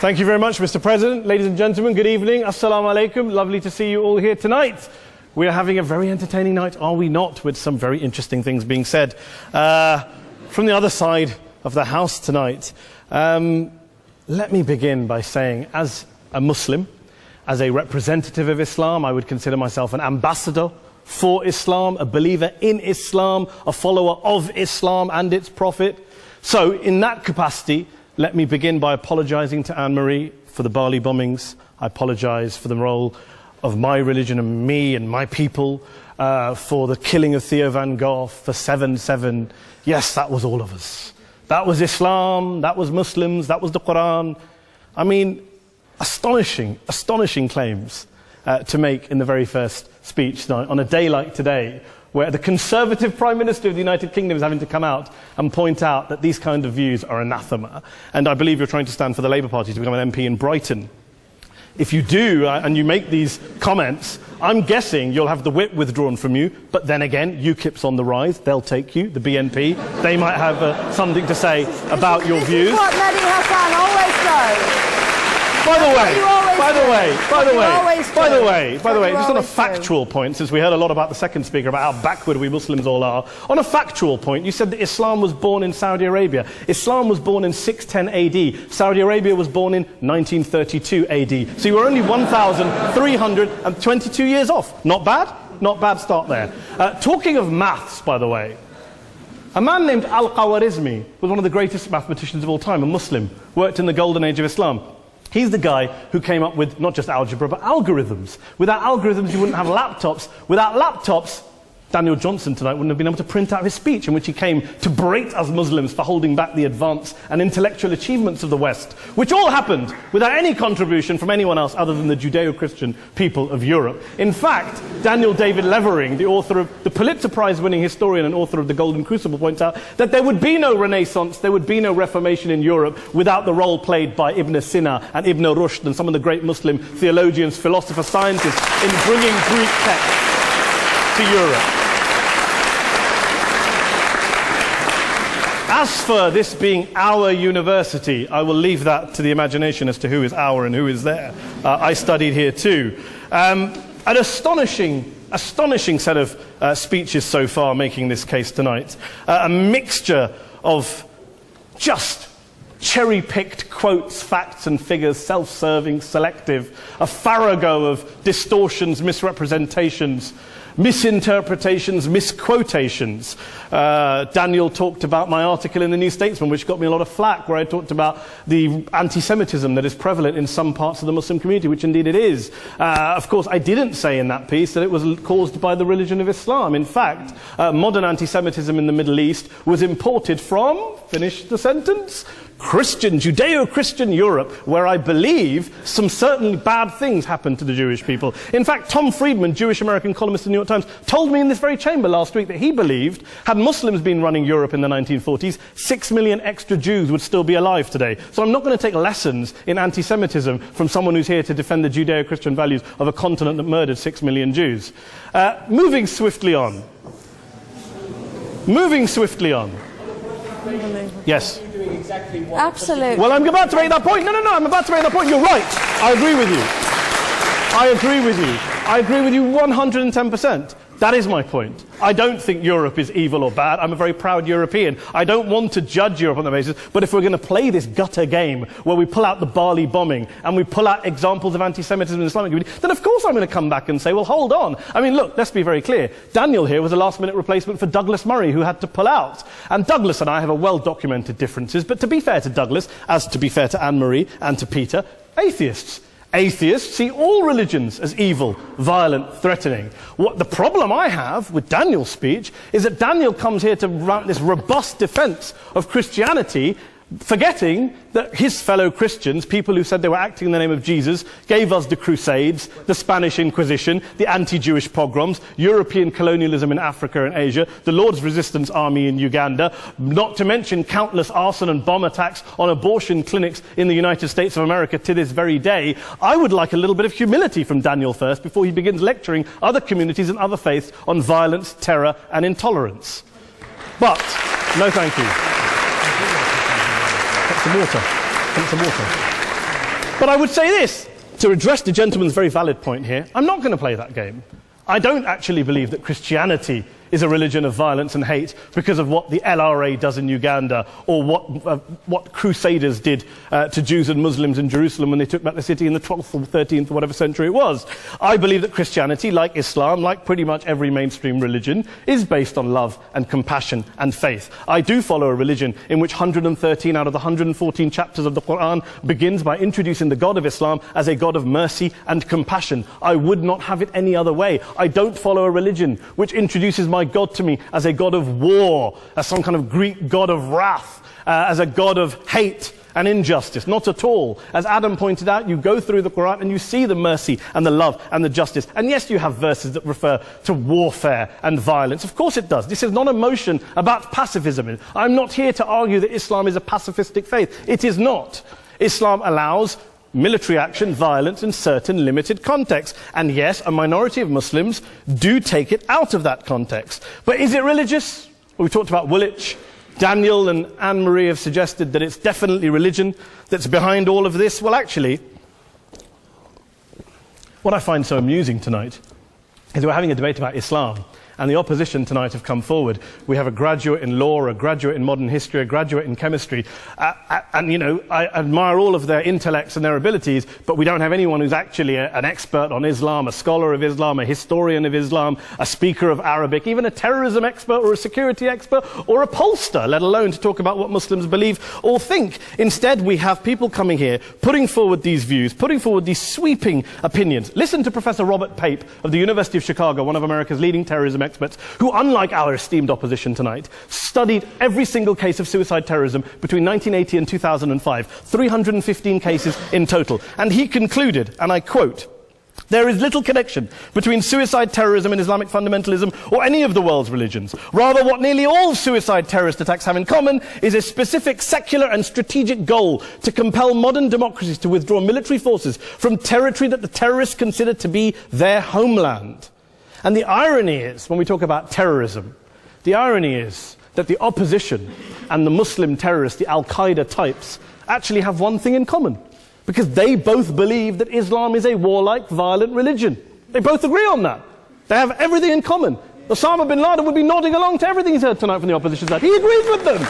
Thank you very much, Mr. President. Ladies and gentlemen, good evening. Assalamu alaikum. Lovely to see you all here tonight. We are having a very entertaining night, are we not, with some very interesting things being said from the other side of the house tonight. Let me begin by saying, as a Muslim, as a representative of Islam, I would consider myself an ambassador for Islam, a believer in Islam, a follower of Islam and its Prophet. So, in that capacity, let me begin by apologizing to Anne-Marie for the Bali bombings. I apologize for the role of my religion and me and my people, for the killing of Theo van Gogh, for 7/7. Yes, that was all of us. That was Islam, that was Muslims, that was the Quran. I mean, astonishing claims to make in the very first speech tonight, on a day like today, where the Conservative Prime Minister of the United Kingdom is having to come out and point out that these kind of views are anathema. And I believe you're trying to stand for the Labour Party to become an MP in Brighton. If you do, and you make these comments, I'm guessing you'll have the whip withdrawn from you, but then again, UKIP's on the rise, they'll take you, the BNP, they might have something to say about your views. This is what Mehdi Hassan always does. By the way, just on a factual point, since we heard a lot about the second speaker, about how backward we Muslims all are, on a factual point, you said that Islam was born in Saudi Arabia. Islam was born in 610 AD. Saudi Arabia was born in 1932 AD. So you were only 1,322 years off. Not bad? Not bad start there. Talking of maths, by the way, a man named Al-Khwarizmi was one of the greatest mathematicians of all time, a Muslim, worked in the golden age of Islam. He's the guy who came up with not just algebra, but algorithms. Without algorithms, you wouldn't have laptops. Without laptops, Daniel Johnson tonight wouldn't have been able to print out his speech in which he came to berate us Muslims for holding back the advance and intellectual achievements of the West, which all happened without any contribution from anyone else other than the Judeo-Christian people of Europe. In fact, Daniel David Levering, the author of the Pulitzer Prize-winning historian and author of The Golden Crucible, points out that there would be no Renaissance, there would be no Reformation in Europe without the role played by Ibn Sina and Ibn Rushd and some of the great Muslim theologians, philosophers, scientists in bringing Greek texts to Europe. As for this being our university, I will leave that to the imagination as to who is our and who is there. I studied here too. An astonishing set of speeches so far making this case tonight. A mixture of just cherry-picked quotes, facts and figures, self-serving, selective, a farrago of distortions, misrepresentations, misinterpretations, misquotations. Daniel talked about my article in the New Statesman, which got me a lot of flack, where I talked about the anti-Semitism that is prevalent in some parts of the Muslim community, which indeed it is. Of course, I didn't say in that piece that it was caused by the religion of Islam. In fact, modern anti-Semitism in the Middle East was imported from, finish the sentence, Judeo-Christian Europe, where I believe some certainly bad things happened to the Jewish people. In fact, Tom Friedman, Jewish-American columnist in the New York Times, told me in this very chamber last week that he believed, had Muslims been running Europe in the 1940s, 6 million extra Jews would still be alive today. So I'm not going to take lessons in anti-Semitism from someone who's here to defend the Judeo-Christian values of a continent that murdered 6 million Jews. Moving swiftly on. Yes. Absolutely. Well, I'm about to make that point. No, I'm about to make that point. You're right. I agree with you. I agree with you 110%. That is my point. I don't think Europe is evil or bad. I'm a very proud European. I don't want to judge Europe on that basis, but if we're going to play this gutter game where we pull out the Bali bombing and we pull out examples of anti-Semitism in the Islamic community, then of course I'm going to come back and say, well, hold on. I mean, look, let's be very clear. Daniel here was a last-minute replacement for Douglas Murray, who had to pull out. And Douglas and I have a well-documented differences, but to be fair to Douglas, as to be fair to Anne-Marie and to Peter, atheists. Atheists see all religions as evil, violent, threatening. What the problem I have with Daniel's speech is that Daniel comes here to write this robust defense of Christianity, forgetting that his fellow Christians, people who said they were acting in the name of Jesus, gave us the Crusades, the Spanish Inquisition, the anti-Jewish pogroms, European colonialism in Africa and Asia, the Lord's Resistance Army in Uganda, not to mention countless arson and bomb attacks on abortion clinics in the United States of America to this very day. I would like a little bit of humility from Daniel first before he begins lecturing other communities and other faiths on violence, terror and intolerance. But, no thank you. Some water. But I would say this, to address the gentleman's very valid point here, I'm not going to play that game. I don't actually believe that Christianity is a religion of violence and hate because of what the LRA does in Uganda or what Crusaders did to Jews and Muslims in Jerusalem when they took back the city in the 12th or 13th or whatever century it was. I believe that Christianity, like Islam, like pretty much every mainstream religion, is based on love and compassion and faith. I do follow a religion in which 113 out of the 114 chapters of the Quran begins by introducing the God of Islam as a God of mercy and compassion. I would not have it any other way. I don't follow a religion which introduces my God to me as a God of war, as some kind of Greek God of wrath, as a God of hate and injustice. Not at all. As Adam pointed out, you go through the Quran and you see the mercy and the love and the justice. And yes, you have verses that refer to warfare and violence. Of course it does. This is not a motion about pacifism. I'm not here to argue that Islam is a pacifistic faith. It is not. Islam allows military action, violence in certain limited contexts. And yes, a minority of Muslims do take it out of that context. But is it religious? Well, we talked about Woolwich. Daniel and Anne-Marie have suggested that it's definitely religion that's behind all of this. Well, actually, what I find so amusing tonight is we're having a debate about Islam. And the opposition tonight have come forward. We have a graduate in law, a graduate in modern history, a graduate in chemistry. And, you know, I admire all of their intellects and their abilities, but we don't have anyone who's actually an expert on Islam, a scholar of Islam, a historian of Islam, a speaker of Arabic, even a terrorism expert or a security expert or a pollster, let alone to talk about what Muslims believe or think. Instead, we have people coming here, putting forward these views, putting forward these sweeping opinions. Listen to Professor Robert Pape of the University of Chicago, one of America's leading terrorism experts, who, unlike our esteemed opposition tonight, studied every single case of suicide terrorism between 1980 and 2005, 315 cases in total. And he concluded, and I quote, "There is little connection between suicide terrorism and Islamic fundamentalism or any of the world's religions. Rather, what nearly all suicide terrorist attacks have in common is a specific secular and strategic goal to compel modern democracies to withdraw military forces from territory that the terrorists consider to be their homeland." And the irony is, when we talk about terrorism, the irony is that the opposition and the Muslim terrorists, the Al-Qaeda types, actually have one thing in common. Because they both believe that Islam is a warlike, violent religion. They both agree on that. They have everything in common. Osama bin Laden would be nodding along to everything he's heard tonight from the opposition side. He agrees with them.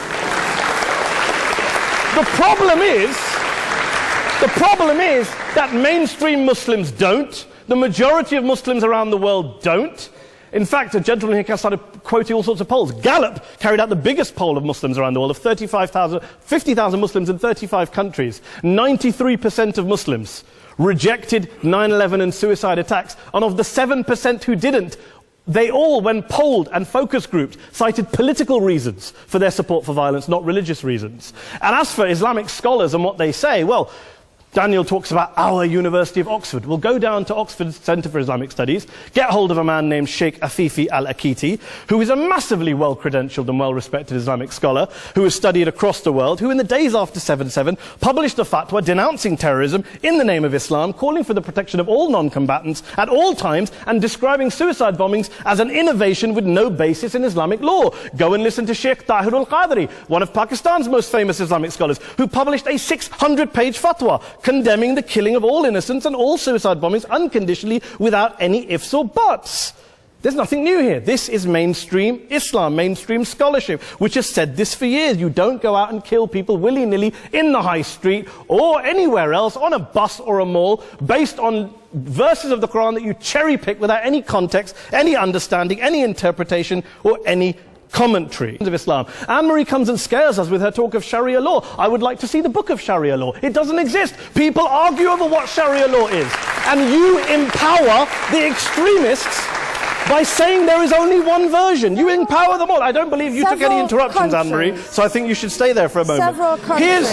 The problem is that mainstream Muslims don't. The majority of Muslims around the world don't. In fact, a gentleman here started quoting all sorts of polls. Gallup carried out the biggest poll of Muslims around the world, of 50,000 Muslims in 35 countries. 93% of Muslims rejected 9/11 and suicide attacks. And of the 7% who didn't, they all, when polled and focus grouped, cited political reasons for their support for violence, not religious reasons. And as for Islamic scholars and what they say, well, Daniel talks about our University of Oxford. We'll go down to Oxford Centre for Islamic Studies, get hold of a man named Sheikh Afifi al-Akiti, who is a massively well-credentialed and well-respected Islamic scholar, who has studied across the world, who in the days after 7/7 published a fatwa denouncing terrorism in the name of Islam, calling for the protection of all non-combatants at all times, and describing suicide bombings as an innovation with no basis in Islamic law. Go and listen to Sheikh Tahir al-Qadri, one of Pakistan's most famous Islamic scholars, who published a 600-page fatwa condemning the killing of all innocents and all suicide bombings unconditionally without any ifs or buts. There's nothing new here. This is mainstream Islam, mainstream scholarship, which has said this for years. You don't go out and kill people willy-nilly in the high street or anywhere else, on a bus or a mall, based on verses of the Quran that you cherry-pick without any context, any understanding, any interpretation, or any commentary of Islam. Anne-Marie comes and scares us with her talk of Sharia law. I would like to see the book of Sharia law. It doesn't exist. People argue over what Sharia law is. And you empower the extremists by saying there is only one version. You empower them all. I don't believe you took any interruptions, Anne-Marie, so I think you should stay there for a moment. Here's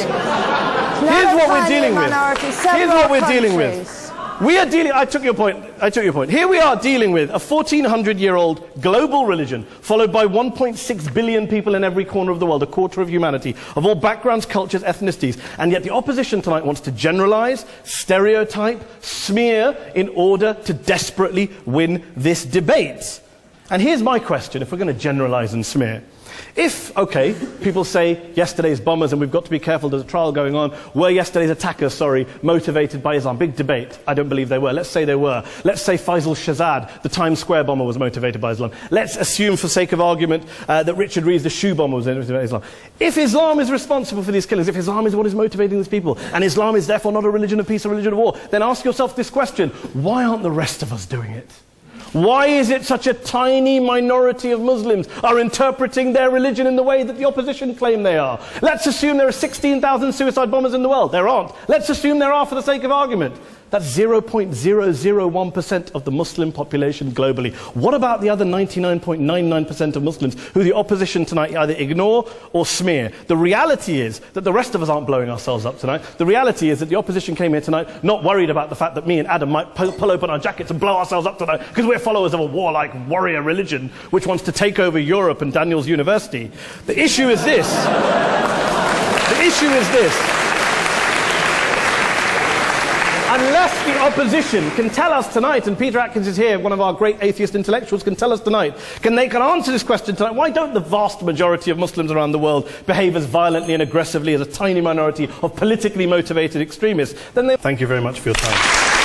what we're dealing with. Here's what we're dealing with. I took your point. Here we are dealing with a 1400-year-old global religion, followed by 1.6 billion people in every corner of the world, a quarter of humanity, of all backgrounds, cultures, ethnicities. And yet the opposition tonight wants to generalize, stereotype, smear, in order to desperately win this debate. And here's my question, if we're going to generalize and smear. If, okay, people say yesterday's bombers, and we've got to be careful, there's a trial going on, were yesterday's attackers, motivated by Islam? Big debate. I don't believe they were. Let's say they were. Let's say Faisal Shahzad, the Times Square bomber, was motivated by Islam. Let's assume, for sake of argument, that Richard Reeves, the shoe bomber, was motivated by Islam. If Islam is responsible for these killings, if Islam is what is motivating these people, and Islam is therefore not a religion of peace, a religion of war, then ask yourself this question: why aren't the rest of us doing it? Why is it such a tiny minority of Muslims are interpreting their religion in the way that the opposition claim they are? Let's assume there are 16,000 suicide bombers in the world. There aren't. Let's assume there are for the sake of argument. That's 0.001% of the Muslim population globally. What about the other 99.99% of Muslims who the opposition tonight either ignore or smear? The reality is that the rest of us aren't blowing ourselves up tonight. The reality is that the opposition came here tonight not worried about the fact that me and Adam might pull open our jackets and blow ourselves up tonight because we're followers of a warlike warrior religion which wants to take over Europe and Daniel's university. The issue is this. The issue is this. Unless the opposition can tell us tonight, and Peter Atkins is here, one of our great atheist intellectuals, can tell us tonight, they can answer this question tonight: why don't the vast majority of Muslims around the world behave as violently and aggressively as a tiny minority of politically motivated extremists? Then they... Thank you very much for your time.